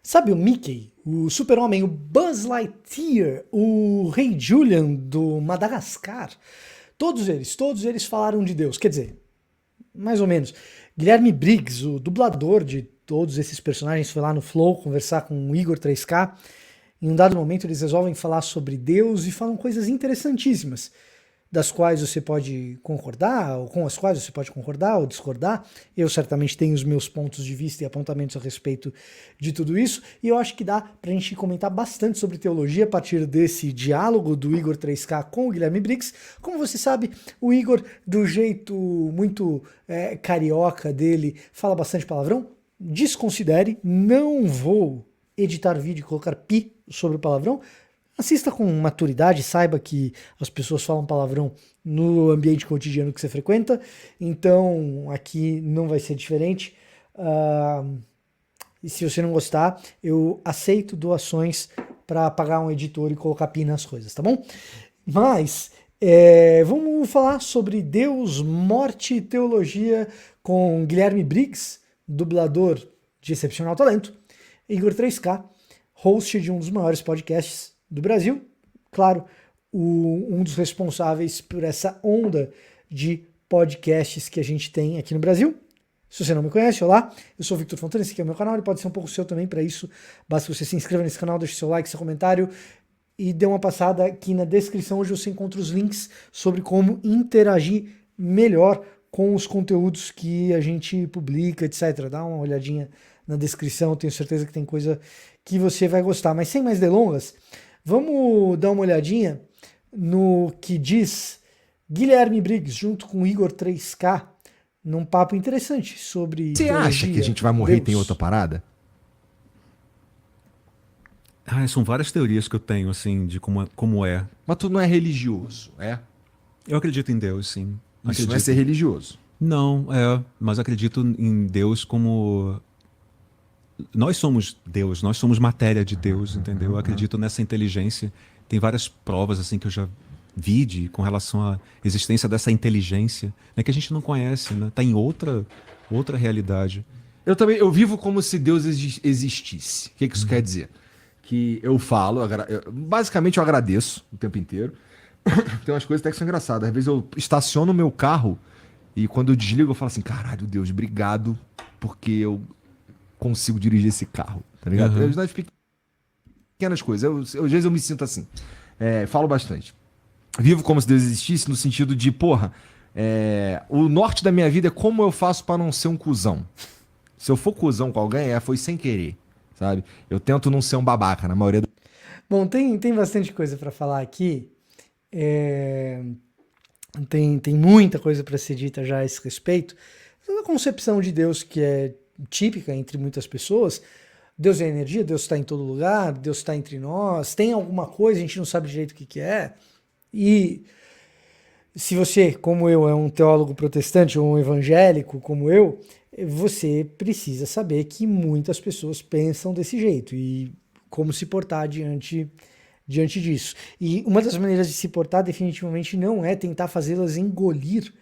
Sabe o Mickey, o Super-Homem, o Buzz Lightyear, o Rei Julian do Madagascar? Todos eles falaram de Deus. Quer dizer, mais ou menos. Guilherme Briggs, o dublador de todos esses personagens, foi lá no Flow conversar com o Igor 3K. Em um dado momento eles resolvem falar sobre Deus e falam coisas interessantíssimas, das quais você pode concordar, ou com as quais você pode concordar ou discordar. Eu certamente tenho os meus pontos de vista e apontamentos a respeito de tudo isso, e eu acho que dá pra gente comentar bastante sobre teologia a partir desse diálogo do Igor 3K com o Guilherme Briggs. Como você sabe, o Igor, do jeito muito carioca dele, fala bastante palavrão. Desconsidere, não vou editar vídeo e colocar pi sobre o palavrão. Assista com maturidade, saiba que as pessoas falam palavrão no ambiente cotidiano que você frequenta, então aqui não vai ser diferente. E se você não gostar, eu aceito doações para pagar um editor e colocar pi nas coisas, tá bom? Mas vamos falar sobre Deus, morte e teologia com Guilherme Briggs, dublador de excepcional talento, Igor 3K, host de um dos maiores podcasts do Brasil, claro, um dos responsáveis por essa onda de podcasts que a gente tem aqui no Brasil. Se você não me conhece, olá, eu sou o Victor Fontana, esse aqui é o meu canal, ele pode ser um pouco seu também. Para isso, basta você se inscreva nesse canal, deixe seu like, seu comentário e dê uma passada aqui na descrição, onde você encontra os links sobre como interagir melhor com os conteúdos que a gente publica, etc. Dá uma olhadinha na descrição, tenho certeza que tem coisa que você vai gostar. Mas sem mais delongas, vamos dar uma olhadinha no que diz Guilherme Briggs junto com Igor 3K num papo interessante sobre Você teologia, acha que a gente vai morrer e tem Deus. outra parada? São várias teorias que eu tenho, assim, de como é. Mas tu não é religioso, é? Eu acredito em Deus, sim. Isso não é ser religioso. Não, mas acredito em Deus como... Nós somos Deus, nós somos matéria de Deus, entendeu? Eu acredito nessa inteligência. Tem várias provas, assim, que eu já vi com relação à existência dessa inteligência, né, que a gente não conhece, né? Tá em outra realidade. Eu vivo como se Deus existisse. O que isso quer dizer? Que eu falo, basicamente eu agradeço o tempo inteiro. Tem umas coisas até que são engraçadas. Às vezes eu estaciono o meu carro e quando eu desligo eu falo assim, caralho, Deus, obrigado, porque eu consigo dirigir esse carro, tá ligado? Uhum. Nas pequenas coisas. Às vezes eu me sinto assim. Falo bastante. Vivo como se Deus existisse no sentido de, porra, o norte da minha vida é como eu faço pra não ser um cuzão. Se eu for cuzão com alguém, foi sem querer, sabe? Eu tento não ser um babaca, na maioria do... Bom, tem bastante coisa para falar aqui. Tem muita coisa para ser dita já a esse respeito. A concepção de Deus que é típica entre muitas pessoas. Deus é energia, Deus está em todo lugar, Deus está entre nós, tem alguma coisa, a gente não sabe direito o que é. E se você, como eu, é um teólogo protestante ou um evangélico como eu, você precisa saber que muitas pessoas pensam desse jeito e como se portar diante disso. E uma das maneiras de se portar definitivamente não é tentar fazê-las engolir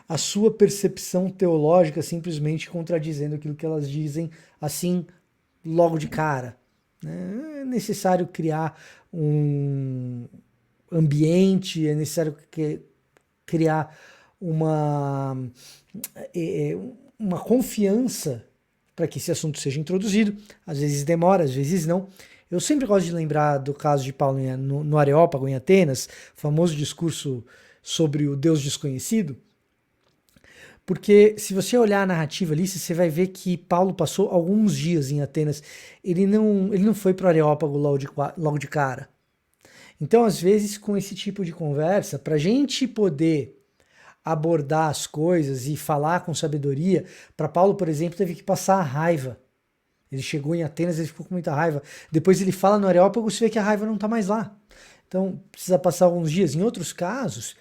a sua percepção teológica, simplesmente contradizendo aquilo que elas dizem assim logo de cara. É necessário criar um ambiente, é necessário criar uma confiança para que esse assunto seja introduzido. Às vezes demora, às vezes não. Eu sempre gosto de lembrar do caso de Paulo no Areópago, em Atenas, o famoso discurso sobre o Deus desconhecido, porque se você olhar a narrativa ali, você vai ver que Paulo passou alguns dias em Atenas. Ele não foi para o Areópago logo de cara. Então, às vezes, com esse tipo de conversa, para a gente poder abordar as coisas e falar com sabedoria, para Paulo, por exemplo, teve que passar a raiva. Ele chegou em Atenas, ele ficou com muita raiva. Depois ele fala no Areópago, você vê que a raiva não está mais lá. Então, precisa passar alguns dias. Em outros casos,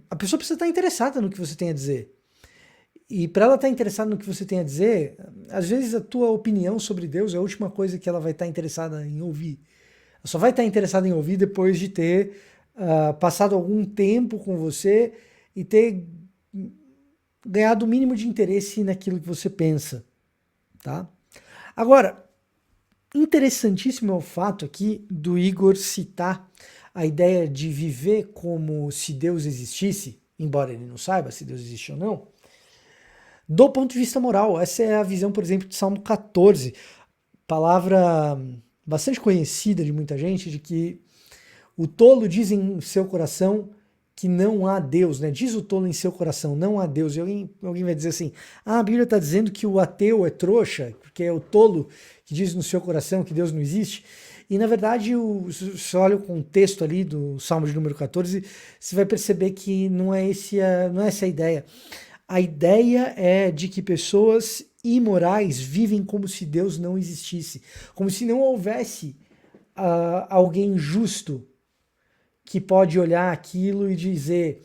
a pessoa precisa estar interessada no que você tem a dizer. E para ela estar interessada no que você tem a dizer, às vezes a tua opinião sobre Deus é a última coisa que ela vai estar interessada em ouvir. Ela só vai estar interessada em ouvir depois de ter passado algum tempo com você e ter ganhado o mínimo de interesse naquilo que você pensa. Tá? Agora, interessantíssimo é o fato aqui do Igor citar a ideia de viver como se Deus existisse, embora ele não saiba se Deus existe ou não, do ponto de vista moral. Essa é a visão, por exemplo, de Salmo 14, palavra bastante conhecida de muita gente, de que o tolo diz em seu coração que não há Deus, né? Diz o tolo em seu coração, não há Deus. E alguém vai dizer assim, a Bíblia está dizendo que o ateu é trouxa, porque é o tolo que diz no seu coração que Deus não existe. E na verdade, se você olha o contexto ali do Salmo de número 14, você vai perceber que não é essa a ideia. A ideia é de que pessoas imorais vivem como se Deus não existisse, como se não houvesse alguém justo que pode olhar aquilo e dizer,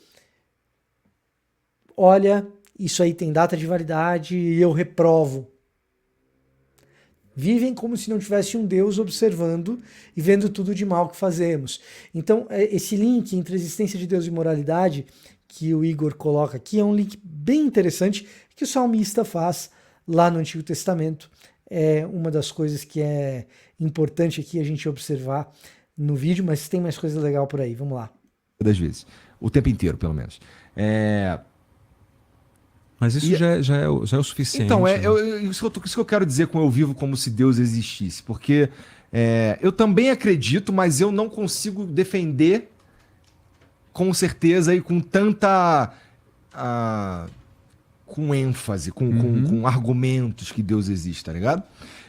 olha, isso aí tem data de validade e eu reprovo. Vivem como se não tivesse um Deus observando e vendo tudo de mal que fazemos. Então, esse link entre a existência de Deus e moralidade que o Igor coloca aqui é um link bem interessante que o salmista faz lá no Antigo Testamento. É uma das coisas que é importante aqui a gente observar no vídeo, mas tem mais coisa legal por aí. Vamos lá. Das vezes. O tempo inteiro, pelo menos. Mas isso já é o suficiente. Então, né? isso que eu quero dizer com eu vivo como se Deus existisse. Porque eu também acredito, mas eu não consigo defender com certeza e com tanta... com ênfase, com argumentos que Deus existe, tá ligado?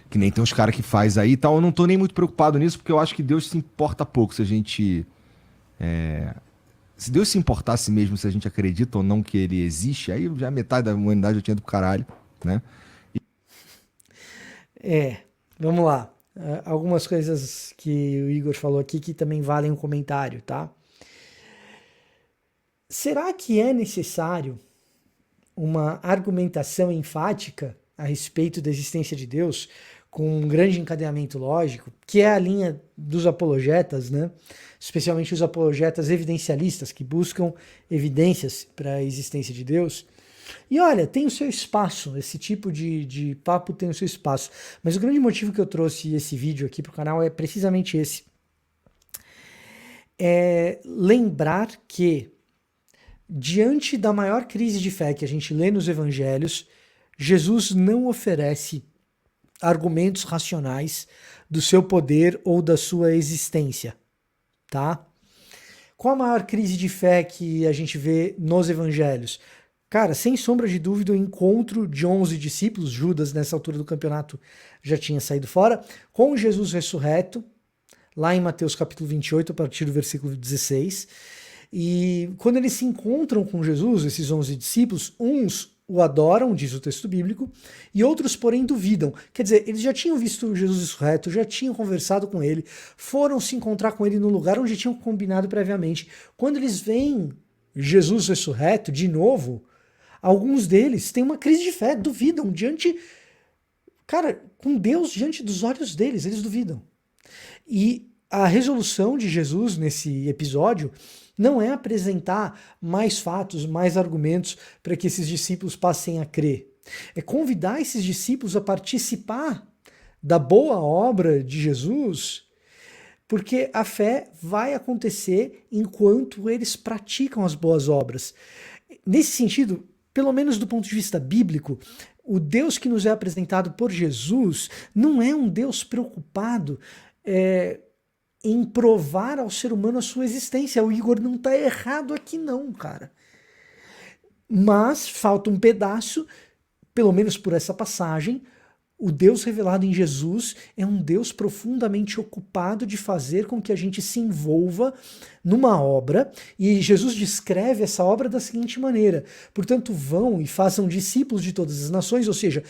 Que nem tem uns caras que faz aí e tal. Eu não tô nem muito preocupado nisso, porque eu acho que Deus se importa pouco se a gente... Se Deus se importasse mesmo se a gente acredita ou não que ele existe, aí já metade da humanidade já tinha ido pro caralho, né? Vamos lá. Algumas coisas que o Igor falou aqui que também valem um comentário, tá? Será que é necessário uma argumentação enfática a respeito da existência de Deus, com um grande encadeamento lógico, que é a linha dos apologetas, né? Especialmente os apologetas evidencialistas, que buscam evidências para a existência de Deus? E olha, tem o seu espaço, esse tipo de papo tem o seu espaço. Mas o grande motivo que eu trouxe esse vídeo aqui para o canal é precisamente esse. É lembrar que, diante da maior crise de fé que a gente lê nos evangelhos, Jesus não oferece argumentos racionais do seu poder ou da sua existência, tá? Qual a maior crise de fé que a gente vê nos evangelhos? Cara, sem sombra de dúvida, o encontro de 11 discípulos, Judas nessa altura do campeonato já tinha saído fora, com Jesus ressurreto, lá em Mateus capítulo 28, a partir do versículo 16. E quando eles se encontram com Jesus, esses 11 discípulos, uns o adoram, diz o texto bíblico, e outros, porém, duvidam. Quer dizer, eles já tinham visto Jesus ressurreto, já tinham conversado com ele, foram se encontrar com ele no lugar onde tinham combinado previamente. Quando eles veem Jesus ressurreto de novo, alguns deles têm uma crise de fé, duvidam diante... Cara, com Deus diante dos olhos deles, eles duvidam. E a resolução de Jesus nesse episódio não é apresentar mais fatos, mais argumentos para que esses discípulos passem a crer. É convidar esses discípulos a participar da boa obra de Jesus, porque a fé vai acontecer enquanto eles praticam as boas obras. Nesse sentido, pelo menos do ponto de vista bíblico, o Deus que nos é apresentado por Jesus não é um Deus preocupado em provar ao ser humano a sua existência. O Igor não está errado aqui não, cara. Mas falta um pedaço, pelo menos por essa passagem. O Deus revelado em Jesus é um Deus profundamente ocupado de fazer com que a gente se envolva numa obra, e Jesus descreve essa obra da seguinte maneira: portanto, vão e façam discípulos de todas as nações, ou seja,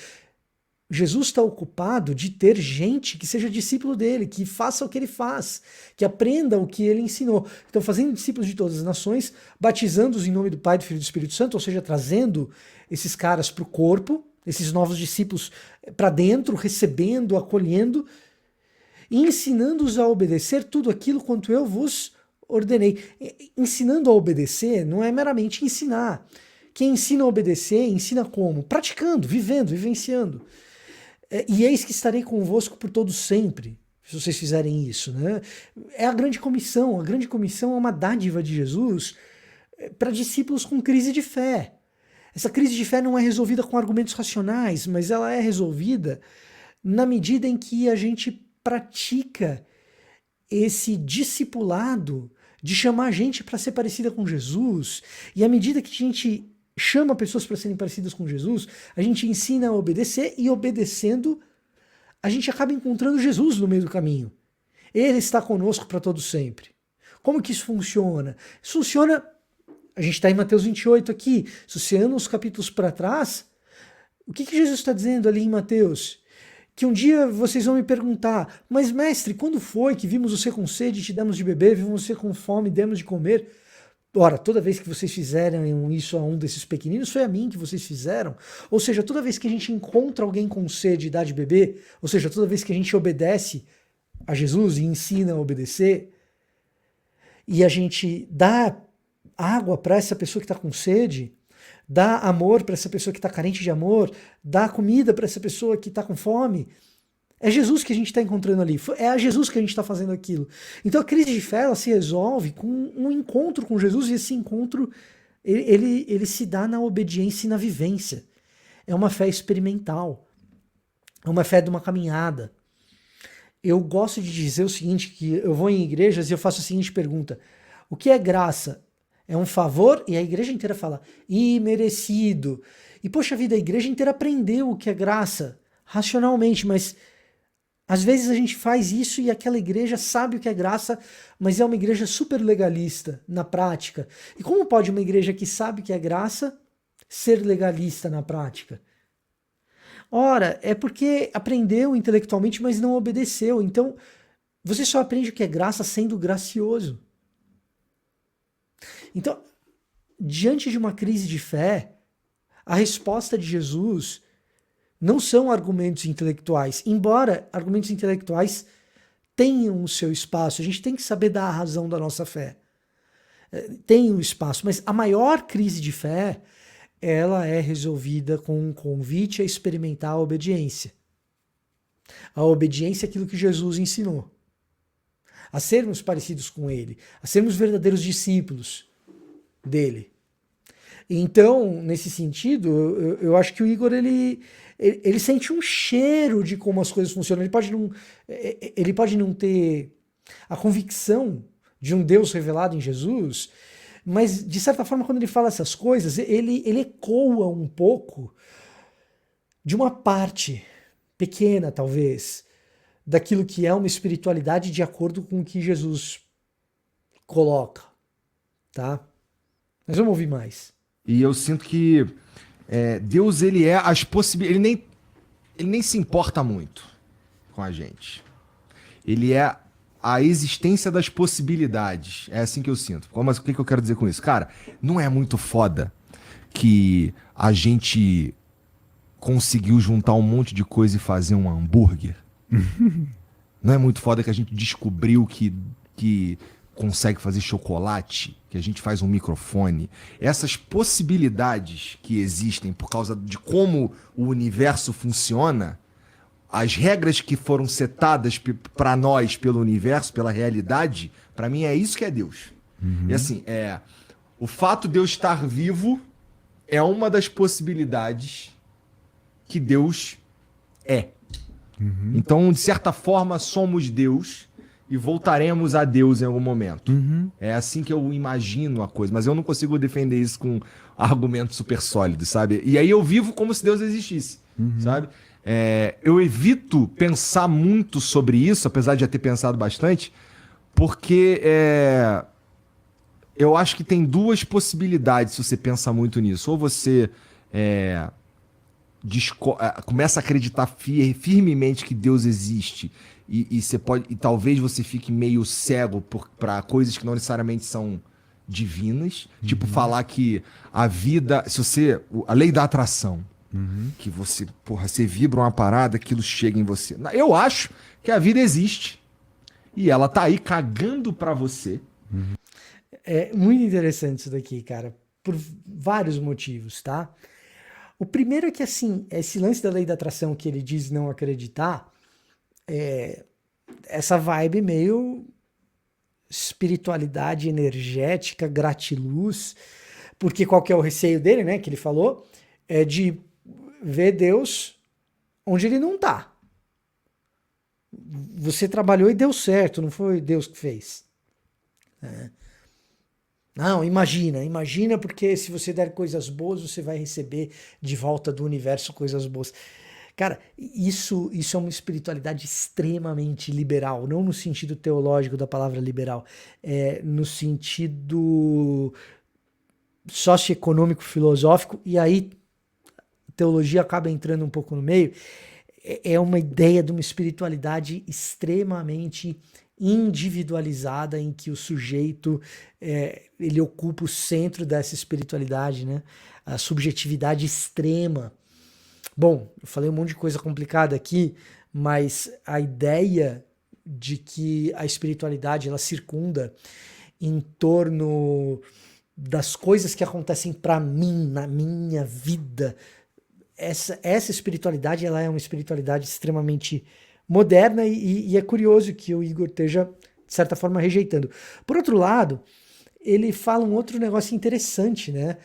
Jesus está ocupado de ter gente que seja discípulo dele, que faça o que ele faz, que aprenda o que ele ensinou. Então, fazendo discípulos de todas as nações, batizando-os em nome do Pai, do Filho e do Espírito Santo, ou seja, trazendo esses caras para o corpo, esses novos discípulos para dentro, recebendo, acolhendo, e ensinando-os a obedecer tudo aquilo quanto eu vos ordenei. Ensinando a obedecer não é meramente ensinar. Quem ensina a obedecer, ensina como? Praticando, vivendo, vivenciando. E eis que estarei convosco por todo sempre, se vocês fizerem isso, né? É a grande comissão. A grande comissão é uma dádiva de Jesus para discípulos com crise de fé. Essa crise de fé não é resolvida com argumentos racionais, mas ela é resolvida na medida em que a gente pratica esse discipulado de chamar a gente para ser parecida com Jesus, e à medida que a gente chama pessoas para serem parecidas com Jesus, a gente ensina a obedecer, e obedecendo, a gente acaba encontrando Jesus no meio do caminho. Ele está conosco para todo sempre. Como que isso funciona? Isso funciona, a gente está em Mateus 28 aqui, se você anda uns capítulos para trás, o que Jesus está dizendo ali em Mateus? Que um dia vocês vão me perguntar, mas mestre, quando foi que vimos você com sede e te demos de beber, vimos você com fome e demos de comer? Ora, toda vez que vocês fizeram isso a um desses pequeninos, foi a mim que vocês fizeram. Ou seja, toda vez que a gente encontra alguém com sede e dá de beber, ou seja, toda vez que a gente obedece a Jesus e ensina a obedecer, e a gente dá água para essa pessoa que está com sede, dá amor para essa pessoa que está carente de amor, dá comida para essa pessoa que está com fome. É Jesus que a gente está encontrando ali, é a Jesus que a gente está fazendo aquilo. Então a crise de fé ela se resolve com um encontro com Jesus, e esse encontro ele se dá na obediência e na vivência. É uma fé experimental, é uma fé de uma caminhada. Eu gosto de dizer o seguinte, que eu vou em igrejas e eu faço a seguinte pergunta: o que é graça? É um favor? E a igreja inteira fala, imerecido. E poxa vida, a igreja inteira aprendeu o que é graça, racionalmente, mas às vezes a gente faz isso e aquela igreja sabe o que é graça, mas é uma igreja super legalista na prática. E como pode uma igreja que sabe o que é graça ser legalista na prática? Ora, é porque aprendeu intelectualmente, mas não obedeceu. Então, você só aprende o que é graça sendo gracioso. Então, diante de uma crise de fé, a resposta de Jesus não são argumentos intelectuais, embora argumentos intelectuais tenham o seu espaço. A gente tem que saber dar a razão da nossa fé. Tem um espaço, mas a maior crise de fé, ela é resolvida com um convite a experimentar a obediência. A obediência é aquilo que Jesus ensinou. A sermos parecidos com ele, a sermos verdadeiros discípulos dele. Então, nesse sentido, eu acho que o Igor ele sente um cheiro de como as coisas funcionam. Ele pode não ter a convicção de um Deus revelado em Jesus, mas de certa forma, quando ele fala essas coisas, ele ecoa um pouco de uma parte pequena, talvez, daquilo que é uma espiritualidade de acordo com o que Jesus coloca, tá? Mas vamos ouvir mais. E eu sinto que Deus, ele é as possibilidades. Ele nem se importa muito com a gente. Ele é a existência das possibilidades. É assim que eu sinto. Mas o que eu quero dizer com isso? Cara, não é muito foda que a gente conseguiu juntar um monte de coisa e fazer um hambúrguer? Não é muito foda que a gente descobriu que consegue fazer chocolate, que a gente faz um microfone. Essas possibilidades que existem por causa de como o universo funciona, as regras que foram setadas para nós pelo universo, pela realidade, para mim é isso que é Deus. E assim, o fato de eu estar vivo é uma das possibilidades que Deus é. Então, de certa forma, somos Deus e voltaremos a Deus em algum momento. É assim que eu imagino a coisa, mas eu não consigo defender isso com argumentos super sólidos, sabe? E aí eu vivo como se Deus existisse, sabe? Eu evito pensar muito sobre isso, apesar de já ter pensado bastante, porque eu acho que tem duas possibilidades se você pensa muito nisso. Ou você começa a acreditar firmemente que Deus existe e você pode, e talvez você fique meio cego para coisas que não necessariamente são divinas, tipo falar que a vida, a lei da atração, que você vibra uma parada, aquilo chega em você. Eu acho que a vida existe e ela tá aí cagando para você. É muito interessante isso daqui, cara, por vários motivos, tá? O primeiro é que, assim, esse lance da lei da atração que ele diz não acreditar, essa vibe meio espiritualidade energética, gratiluz, porque qual que é o receio dele, né, que ele falou, é de ver Deus onde ele não tá. Você trabalhou e deu certo, não foi Deus que fez. Não, imagina porque se você der coisas boas, você vai receber de volta do universo coisas boas. Cara, isso é uma espiritualidade extremamente liberal, não no sentido teológico da palavra liberal, no sentido socioeconômico, filosófico, e aí teologia acaba entrando um pouco no meio. É uma ideia de uma espiritualidade extremamente individualizada, em que o sujeito ele ocupa o centro dessa espiritualidade, né? A subjetividade extrema. Bom, eu falei um monte de coisa complicada aqui, mas a ideia de que a espiritualidade ela circunda em torno das coisas que acontecem para mim, na minha vida, essa espiritualidade ela é uma espiritualidade extremamente moderna e é curioso que o Igor esteja, de certa forma, rejeitando. Por outro lado, ele fala um outro negócio interessante, né?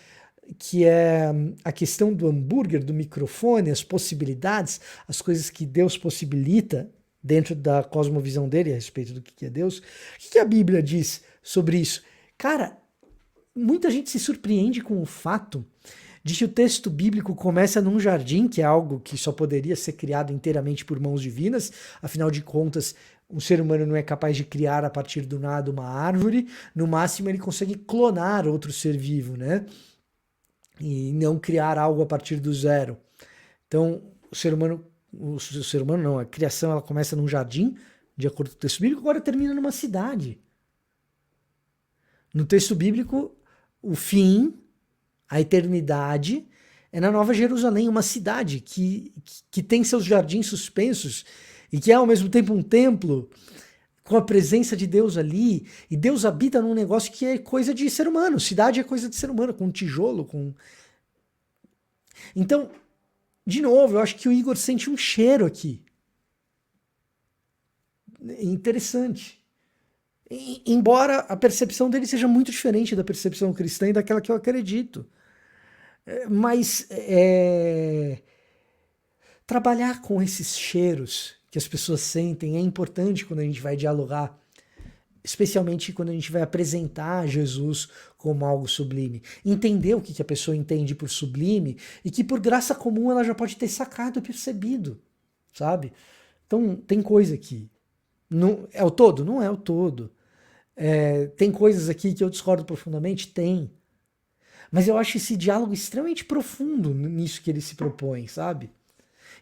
Que é a questão do hambúrguer, do microfone, as possibilidades, as coisas que Deus possibilita dentro da cosmovisão dele a respeito do que é Deus. O que a Bíblia diz sobre isso? Cara, muita gente se surpreende com o fato de que o texto bíblico começa num jardim, que é algo que só poderia ser criado inteiramente por mãos divinas, afinal de contas, um ser humano não é capaz de criar a partir do nada uma árvore, no máximo ele consegue clonar outro ser vivo, né? E não criar algo a partir do zero. Então, o ser humano não, a criação ela começa num jardim, de acordo com o texto bíblico, agora termina numa cidade. No texto bíblico, o fim, a eternidade, é na Nova Jerusalém, uma cidade que tem seus jardins suspensos e que é ao mesmo tempo um templo com a presença de Deus ali, e Deus habita num negócio que é coisa de ser humano, cidade é coisa de ser humano, com tijolo, com... Então, de novo, eu acho que o Igor sente um cheiro aqui. Interessante. Embora a percepção dele seja muito diferente da percepção cristã e daquela que eu acredito. Mas trabalhar com esses cheiros que as pessoas sentem é importante quando a gente vai dialogar, especialmente quando a gente vai apresentar Jesus como algo sublime. Entender o que a pessoa entende por sublime e que por graça comum ela já pode ter sacado e percebido, sabe? Então tem coisa aqui. Não, é o todo? Não é o todo. Tem coisas aqui que eu discordo profundamente? Tem. Mas eu acho esse diálogo extremamente profundo nisso que ele se propõe, sabe?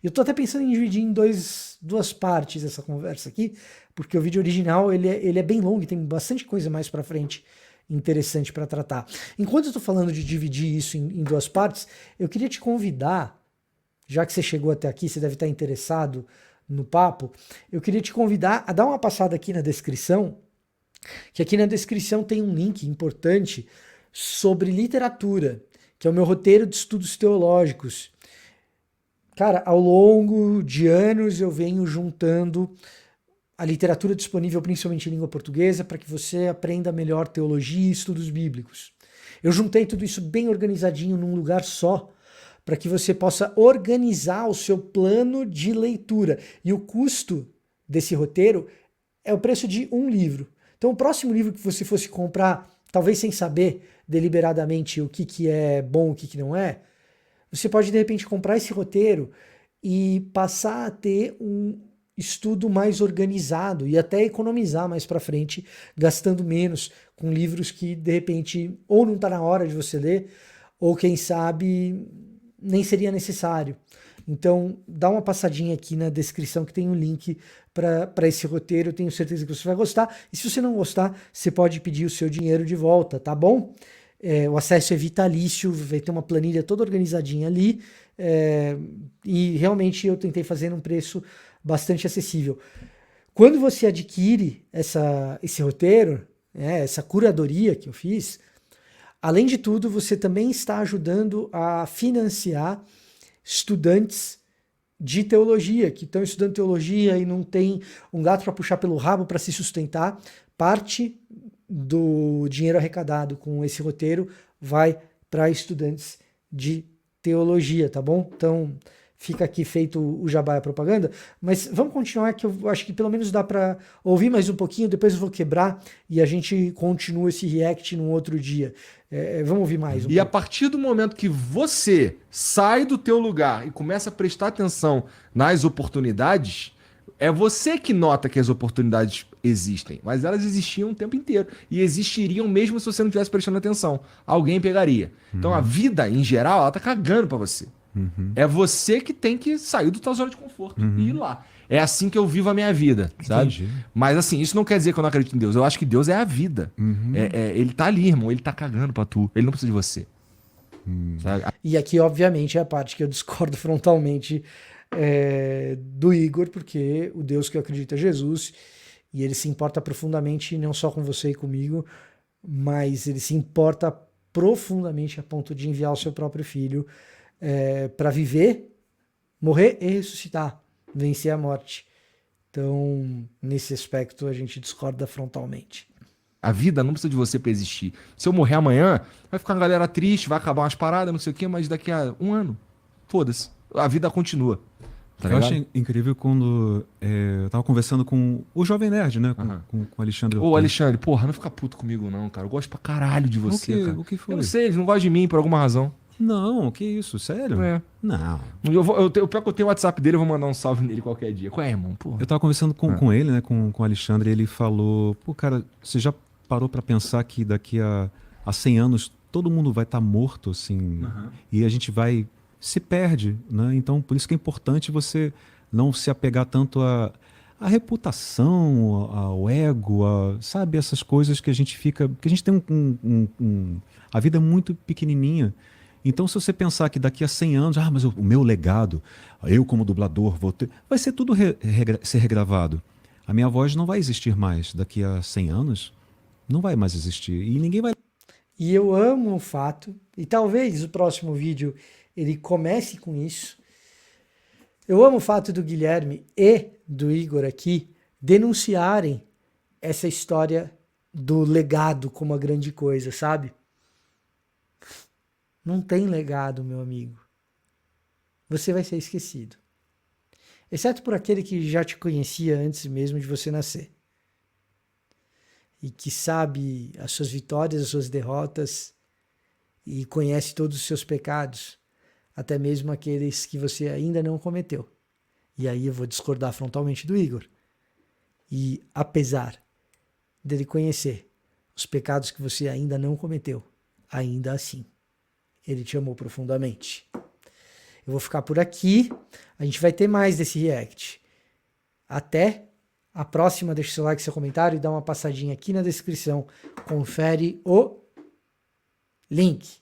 Eu tô até pensando em dividir em duas partes essa conversa aqui, porque o vídeo original ele é bem longo e tem bastante coisa mais pra frente interessante para tratar. Enquanto eu tô falando de dividir isso em duas partes, eu queria te convidar, já que você chegou até aqui, você deve estar interessado no papo, eu queria te convidar a dar uma passada aqui na descrição, que aqui na descrição tem um link importante sobre literatura, que é o meu roteiro de estudos teológicos. Cara, ao longo de anos eu venho juntando a literatura disponível principalmente em língua portuguesa para que você aprenda melhor teologia e estudos bíblicos. Eu juntei tudo isso bem organizadinho num lugar só, para que você possa organizar o seu plano de leitura. E o custo desse roteiro é o preço de um livro. Então o próximo livro que você fosse comprar, talvez sem saber deliberadamente o que é bom, o que não é, você pode de repente comprar esse roteiro e passar a ter um estudo mais organizado e até economizar mais para frente, gastando menos com livros que de repente ou não está na hora de você ler, ou quem sabe nem seria necessário. Então dá uma passadinha aqui na descrição que tem um link para esse roteiro, eu tenho certeza que você vai gostar, e se você não gostar, você pode pedir o seu dinheiro de volta, tá bom? O acesso é vitalício, vai ter uma planilha toda organizadinha ali, e realmente eu tentei fazer num preço bastante acessível. Quando você adquire esse roteiro, essa curadoria que eu fiz, Além de tudo, você também está ajudando a financiar estudantes de teologia, que estão estudando teologia e não tem um gato para puxar pelo rabo para se sustentar. Parte do dinheiro arrecadado com esse roteiro vai para estudantes de teologia, tá bom? Então, fica aqui feito o jabá e a propaganda, mas vamos continuar que eu acho que pelo menos dá para ouvir mais um pouquinho, depois eu vou quebrar e a gente continua esse react num outro dia. Vamos ouvir mais um E a pouco. partir do momento que você sai do teu lugar e começa a prestar atenção nas oportunidades, é você que nota que as oportunidades existem, mas elas existiam o tempo inteiro e existiriam mesmo se você não estivesse prestando atenção. Alguém pegaria. Então a vida, em geral, ela tá cagando pra você. É você que tem que sair da tua zona de conforto e ir lá. É assim que eu vivo a minha vida, sabe? Entendi. Mas assim, isso não quer dizer que eu não acredito em Deus. Eu acho que Deus é a vida. Ele tá ali, irmão. Ele tá cagando pra tu. Ele não precisa de você. Sabe? E aqui, obviamente, é a parte que eu discordo frontalmente do Igor, porque o Deus que eu acredito é Jesus, e ele se importa profundamente, não só com você e comigo, mas ele se importa profundamente a ponto de enviar o seu próprio filho para viver, morrer e ressuscitar, vencer a morte. Então, nesse aspecto, a gente discorda frontalmente. A vida não precisa de você pra existir. Se eu morrer amanhã, vai ficar uma galera triste, vai acabar umas paradas, não sei o quê, mas daqui a um ano, foda-se. A vida continua. Tá Eu ligado? acho incrível quando eu tava conversando com o Jovem Nerd, né? Com o Alexandre. Ô, Alexandre, porra, não fica puto comigo, não, cara. Eu gosto pra caralho de você, cara. O que foi? Eu não sei, eles não gostam de mim por alguma razão. Não, que isso? Sério? É. Não. Eu pior que eu tenho o WhatsApp dele, eu vou mandar um salve nele qualquer dia. Qual é, irmão? Porra. Eu tava conversando com ele, né? Com o Alexandre, e ele falou: pô, cara, você já parou pra pensar que daqui a 100 anos todo mundo vai estar morto, assim, e a gente se perde, né? Então, por isso que é importante você não se apegar tanto à reputação, ao ego, sabe, essas coisas que a gente fica, que a gente tem a vida é muito pequenininha. Então, se você pensar que daqui a 100 anos, mas o meu legado, eu como dublador vou ter, vai ser tudo ser regravado. A minha voz não vai existir mais daqui a 100 anos, não vai mais existir e ninguém vai. E eu amo o fato, e talvez o próximo vídeo ele comece com isso. Eu amo o fato do Guilherme e do Igor aqui denunciarem essa história do legado como a grande coisa, sabe? Não tem legado, meu amigo. Você vai ser esquecido. Exceto por aquele que já te conhecia antes mesmo de você nascer. E que sabe as suas vitórias, as suas derrotas e conhece todos os seus pecados, até mesmo aqueles que você ainda não cometeu. E aí eu vou discordar frontalmente do Igor. E apesar dele conhecer os pecados que você ainda não cometeu, ainda assim, ele te amou profundamente. Eu vou ficar por aqui. A gente vai ter mais desse react. Até a próxima. Deixa seu like, seu comentário e dá uma passadinha aqui na descrição. Confere o link.